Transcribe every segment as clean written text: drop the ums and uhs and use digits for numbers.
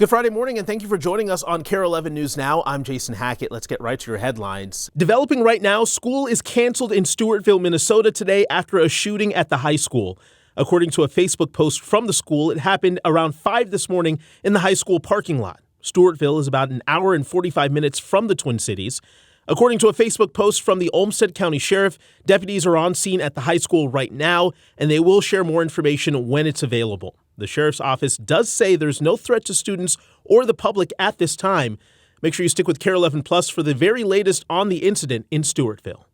Good Friday morning, and thank you for joining us on KARE 11 News Now. I'm Jason Hackett. Let's get right to your headlines. Developing right now, school is canceled in Stewartville, Minnesota today after a shooting at the high school. According to a Facebook post from the school, it happened around 5 this morning in the high school parking lot. Stewartville is about an hour and 45 minutes from the Twin Cities. According to a Facebook post from the Olmsted County Sheriff, deputies are on scene at the high school right now, and they will share more information when it's available. The sheriff's office does say there's no threat to students or the public at this time. Make sure you stick with KARE 11 Plus for the very latest on the incident in Stewartville.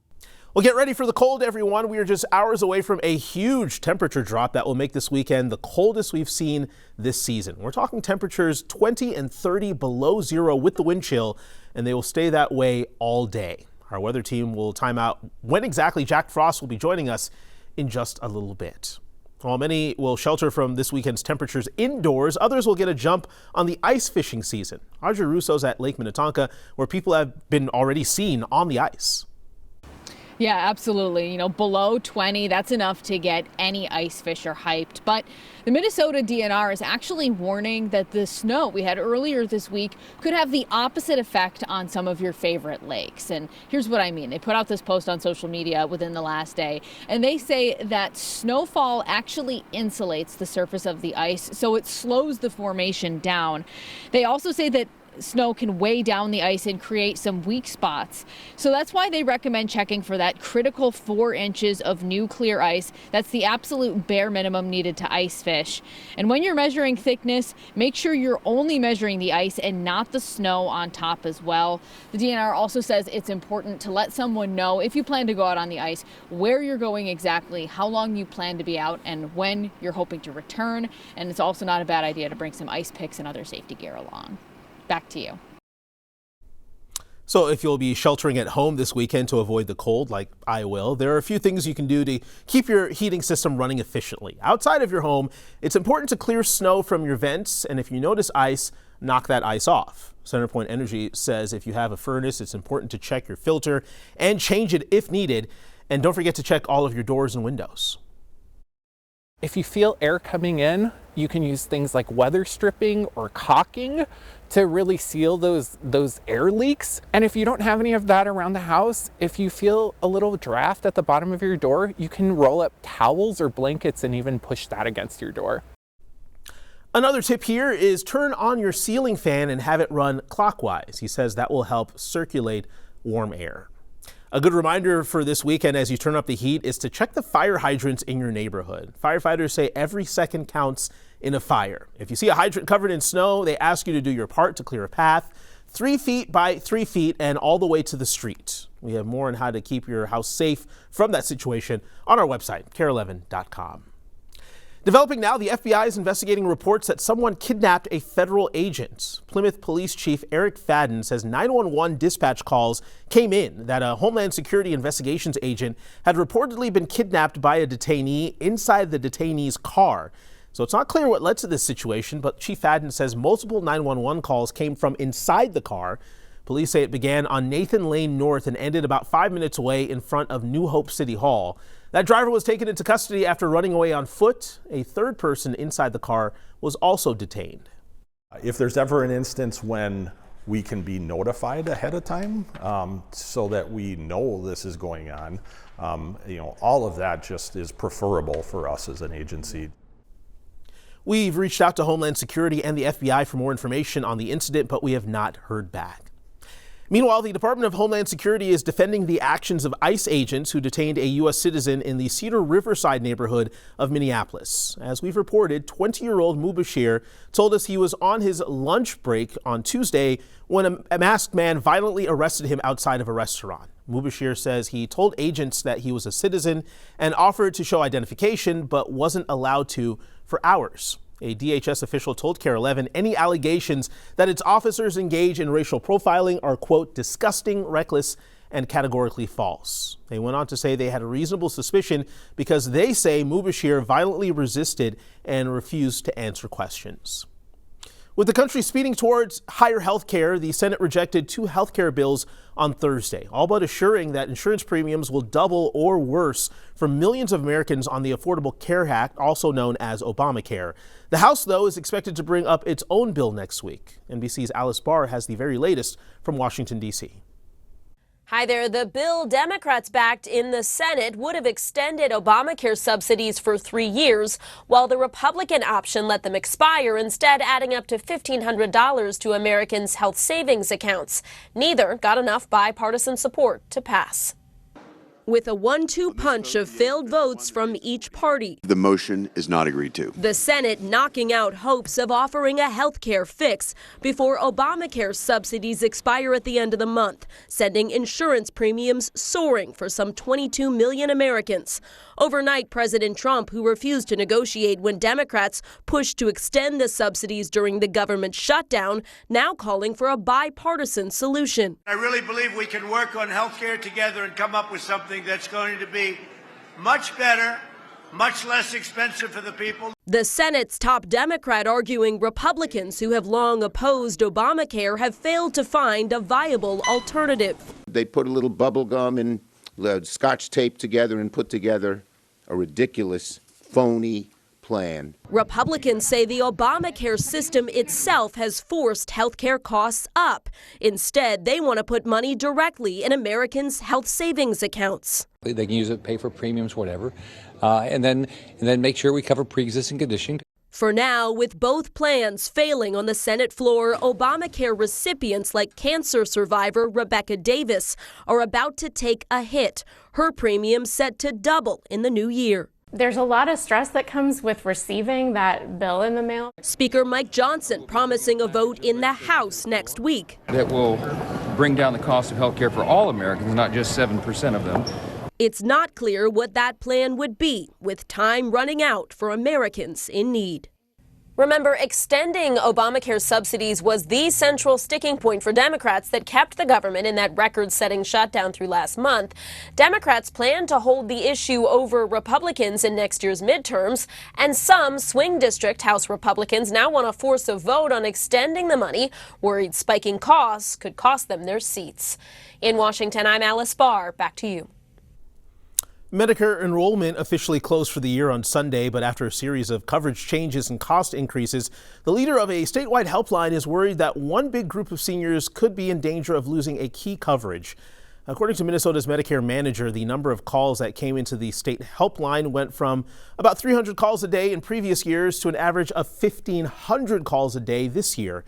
Well, get ready for the cold, everyone. We are just hours away from a huge temperature drop that will make this weekend the coldest we've seen this season. We're talking temperatures 20 and 30 below zero with the wind chill, and they will stay that way all day. Our weather team will time out when exactly Jack Frost will be joining us in just a little bit. While many will shelter from this weekend's temperatures indoors, others will get a jump on the ice fishing season. Audrey Russo's at Lake Minnetonka, where people have been already seen on the ice. Yeah, absolutely. Below 20, that's enough to get any ice fisher hyped. But the Minnesota DNR is actually warning that the snow we had earlier this week could have the opposite effect on some of your favorite lakes. And here's what I mean. They put out this post on social media within the last day, and they say that snowfall actually insulates the surface of the ice, so it slows the formation down. They also say that snow can weigh down the ice and create some weak spots. So that's why they recommend checking for that critical 4 inches of new clear ice. That's the absolute bare minimum needed to ice fish. And when you're measuring thickness, make sure you're only measuring the ice and not the snow on top as well. The DNR also says it's important to let someone know, if you plan to go out on the ice, where you're going exactly, how long you plan to be out, and when you're hoping to return. And it's also not a bad idea to bring some ice picks and other safety gear along. Back to you. So if you'll be sheltering at home this weekend to avoid the cold, like I will, there are a few things you can do to keep your heating system running efficiently. Outside of your home, it's important to clear snow from your vents, and if you notice ice, knock that ice off. CenterPoint Energy says if you have a furnace, it's important to check your filter and change it if needed. And don't forget to check all of your doors and windows. If you feel air coming in, you can use things like weather stripping or caulking to really seal those air leaks. And if you don't have any of that around the house, if you feel a little draft at the bottom of your door, you can roll up towels or blankets and even push that against your door. Another tip here is turn on your ceiling fan and have it run clockwise. He says that will help circulate warm air. A good reminder for this weekend as you turn up the heat is to check the fire hydrants in your neighborhood. Firefighters say every second counts in a fire. If you see a hydrant covered in snow, they ask you to do your part to clear a path 3 feet by 3 feet and all the way to the street. We have more on how to keep your house safe from that situation on our website, KARE11.com. Developing now, the FBI is investigating reports that someone kidnapped a federal agent. Plymouth Police Chief Eric Fadden says 911 dispatch calls came in that a Homeland Security investigations agent had reportedly been kidnapped by a detainee inside the detainee's car. So it's not clear what led to this situation, but Chief Fadden says multiple 911 calls came from inside the car. Police say it began on Nathan Lane North and ended about 5 minutes away in front of New Hope City Hall. That driver was taken into custody after running away on foot. A third person inside the car was also detained. If there's ever an instance when we can be notified ahead of time so that we know this is going on, all of that just is preferable for us as an agency. We've reached out to Homeland Security and the FBI for more information on the incident, but we have not heard back. Meanwhile, the Department of Homeland Security is defending the actions of ICE agents who detained a U.S. citizen in the Cedar Riverside neighborhood of Minneapolis. As we've reported, 20-year-old Mubashir told us he was on his lunch break on Tuesday when a masked man violently arrested him outside of a restaurant. Mubashir says he told agents that he was a citizen and offered to show identification, but wasn't allowed to for hours. A DHS official told KARE 11 any allegations that its officers engage in racial profiling are, quote, disgusting, reckless, and categorically false. They went on to say they had a reasonable suspicion because they say Mubashir violently resisted and refused to answer questions. With the country speeding towards higher health care, the Senate rejected 2 health care bills on Thursday, all but assuring that insurance premiums will double or worse for millions of Americans on the Affordable Care Act, also known as Obamacare. The House, though, is expected to bring up its own bill next week. NBC's Alice Barr has the very latest from Washington, D.C. Hi there. The bill Democrats backed in the Senate would have extended Obamacare subsidies for 3 years, while the Republican option let them expire, instead adding up to $1,500 to Americans' health savings accounts. Neither got enough bipartisan support to pass. With a 1-2 punch of failed votes from each party, the motion is not agreed to. The Senate knocking out hopes of offering a health care fix before Obamacare subsidies expire at the end of the month, sending insurance premiums soaring for some 22 million Americans. Overnight, President Trump, who refused to negotiate when Democrats pushed to extend the subsidies during the government shutdown, now calling for a bipartisan solution. I really believe we can work on health care together and come up with something that's going to be much better, much less expensive for the people. The Senate's top Democrat arguing Republicans who have long opposed Obamacare have failed to find a viable alternative. They put a little bubble gum and Scotch tape together and put together a ridiculous, phony plan. Republicans say the Obamacare system itself has forced health care costs up. Instead, they want to put money directly in Americans' health savings accounts. They can use it, pay for premiums, whatever, and then make sure we cover pre-existing condition. For now, with both plans failing on the Senate floor, Obamacare recipients like cancer survivor Rebecca Davis are about to take a hit. Her premium set to double in the new year. There's a lot of stress that comes with receiving that bill in the mail. Speaker Mike Johnson promising a vote in the House next week. That will bring down the cost of health care for all Americans, not just 7% of them. It's not clear what that plan would be, with time running out for Americans in need. Remember, extending Obamacare subsidies was the central sticking point for Democrats that kept the government in that record-setting shutdown through last month. Democrats plan to hold the issue over Republicans in next year's midterms, and some swing district House Republicans now want to force a vote on extending the money, worried spiking costs could cost them their seats. In Washington, I'm Alice Barr. Back to you. Medicare enrollment officially closed for the year on Sunday, but after a series of coverage changes and cost increases, the leader of a statewide helpline is worried that one big group of seniors could be in danger of losing a key coverage. According to Minnesota's Medicare manager, the number of calls that came into the state helpline went from about 300 calls a day in previous years to an average of 1,500 calls a day this year.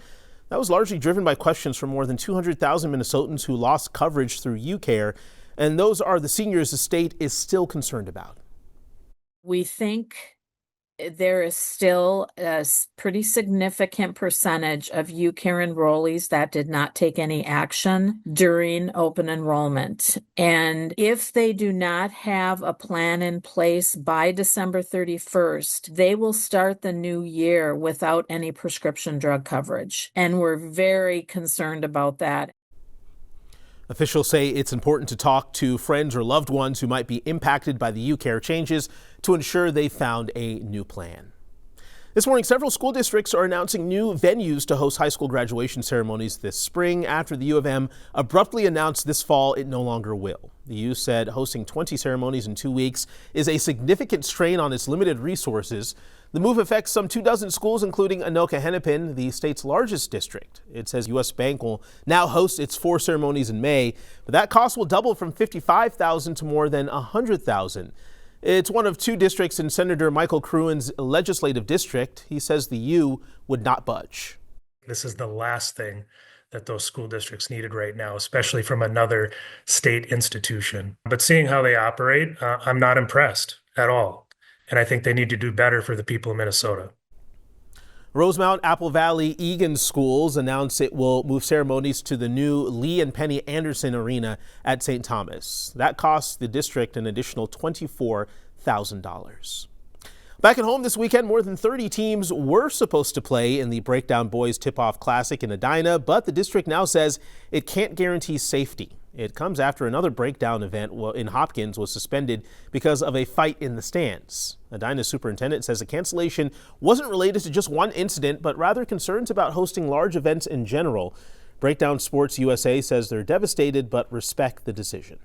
That was largely driven by questions from more than 200,000 Minnesotans who lost coverage through UCare. And those are the seniors the state is still concerned about. We think there is still a pretty significant percentage of UCare enrollees that did not take any action during open enrollment. And if they do not have a plan in place by December 31st, they will start the new year without any prescription drug coverage. And we're very concerned about that. Officials say it's important to talk to friends or loved ones who might be impacted by the UCare changes to ensure they found a new plan. This morning, several school districts are announcing new venues to host high school graduation ceremonies this spring after the U of M abruptly announced this fall it no longer will. The U said hosting 20 ceremonies in 2 weeks is a significant strain on its limited resources. The move affects some 24 schools, including Anoka-Hennepin, the state's largest district. It says U.S. Bank will now host its 4 ceremonies in May, but that cost will double from $55,000 to more than $100,000. It's one of 2 districts in Senator Michael Cruin's legislative district. He says the U would not budge. This is the last thing that those school districts needed right now, especially from another state institution. But seeing how they operate, I'm not impressed at all. And I think they need to do better for the people of Minnesota. Rosemount, Apple Valley, Egan schools announced it will move ceremonies to the new Lee and Penny Anderson Arena at St. Thomas. That costs the district an additional $24,000. Back at home this weekend, more than 30 teams were supposed to play in the Breakdown Boys Tip-Off Classic in Edina, but the district now says it can't guarantee safety. It comes after another breakdown event in Hopkins was suspended because of a fight in the stands. Edina superintendent says the cancellation wasn't related to just one incident, but rather concerns about hosting large events in general. Breakdown Sports USA says they're devastated but respect the decision.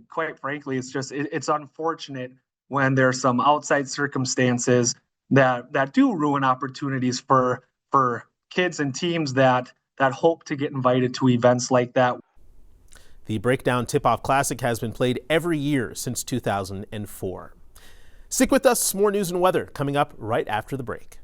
Quite frankly, it's unfortunate when there's some outside circumstances that do ruin opportunities for kids and teams that hope to get invited to events like that. The Breakdown Tip-Off Classic has been played every year since 2004. Stick with us, more news and weather coming up right after the break.